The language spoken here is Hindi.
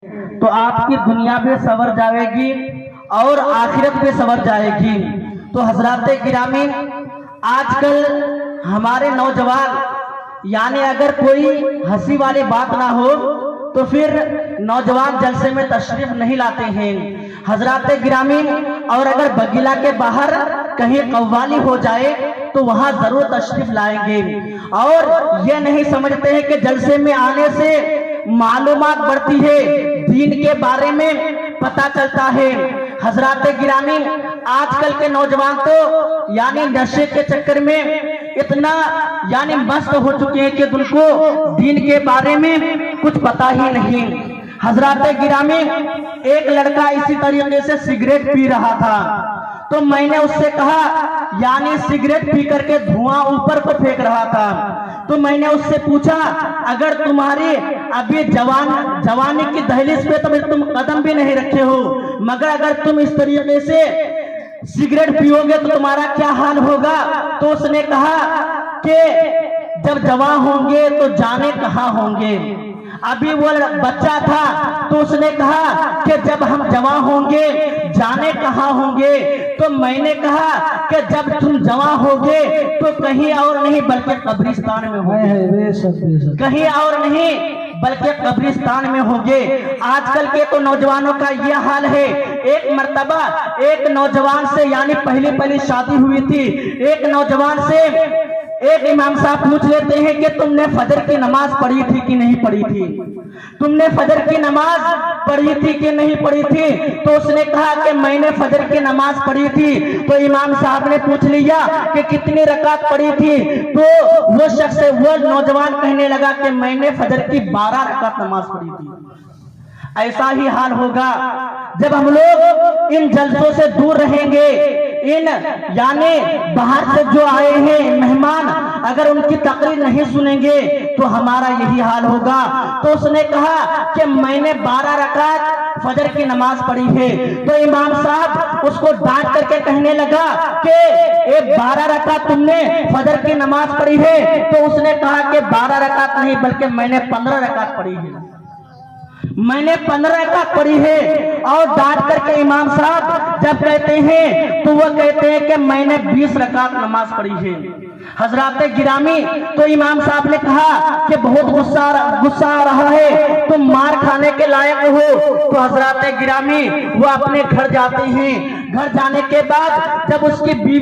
तो आपकी दुनिया भी सवर जाएगी और आखिरत भी सवर जाएगी। तो हजरात गिरामी, आजकल हमारे नौजवान यानी अगर कोई हंसी वाली बात ना हो तो फिर नौजवान जलसे में तशरीफ नहीं लाते हैं हजरात गिरामी। और अगर बगीला के बाहर कहीं कव्वाली हो जाए तो वहां जरूर तशरीफ लाएंगे और ये नहीं समझते हैं कि जलसे में आने से मालूमात बढ़ती है, दीन के बारे में पता चलता है। हजरात गिरामी, आजकल के नौजवान तो यानी नशे के चक्कर में इतना यानी मस्त हो चुके हैं कि उनको दीन के बारे में कुछ पता ही नहीं। हजरात गिरामी, एक लड़का इसी तरीके से सिगरेट पी रहा था तो मैंने उससे कहा, यानी सिगरेट पी करके धुआं ऊपर को फेंक रहा था, तो मैंने उससे पूछा, अगर तुम्हारी अभी जवानी की दहलीज पे तुम कदम भी नहीं रखे हो, मगर अगर तुम इस तरीके से सिगरेट पियोगे तो तुम्हारा क्या हाल होगा? तो उसने कहा कि जब जवान होंगे तो जाने कहाँ होंगे। अभी वो बच्चा था तो उसने कहा कि जब हम जवान होंगे जाने कहाँ होंगे। तो मैंने कहा कि जब तुम जवान होगे तो कहीं और नहीं बल्कि कब्रिस्तान में होगे, कहीं और नहीं बल्कि कब्रिस्तान में होगे। आजकल के तो नौजवानों का यह हाल है। एक मर्तबा एक नौजवान से यानी पहली शादी हुई थी, एक नौजवान से एक इमाम साहब पूछ लेते हैं कि तुमने फजर की नमाज पढ़ी थी कि नहीं पढ़ी थी, तुमने फजर की नमाज पढ़ी थी कि नहीं पढ़ी थी। तो उसने कहा कि मैंने फजर की नमाज पढ़ी थी। तो इमाम साहब ने पूछ लिया कि कितनी रकात पढ़ी थी। तो वो नौजवान कहने लगा कि मैंने फजर की 12 रकात नमाज पढ़ी थी। ऐसा ही हाल होगा जब हम लोग इन जलसों से दूर रहेंगे। इन यानी बाहर से जो आए हैं मेहमान, अगर उनकी तकरीर नहीं सुनेंगे तो हमारा यही हाल होगा। तो उसने कहा कि मैंने 12 रकात फजर की नमाज पढ़ी है। तो इमाम साहब उसको डांट करके कहने लगा कि ये 12 रकात तुमने फजर की नमाज पढ़ी है। तो उसने कहा कि 12 रकात नहीं बल्कि मैंने 15 रकात पढ़ी है, मैंने 15 रकात पढ़ी है। और डांट करके इमाम साहब जब कहते हैं तो वो कहते हैं कि मैंने 20 रकात नमाज पढ़ी है। हजरात गिरामी, तो इमाम साहब ने कहा कि बहुत गुस्सा आ रहा है, तुम मार खाने के लायक हो। तो हजरात गिरामी वो अपने घर जाते हैं। घर जाने के बाद जब उसकी बीवी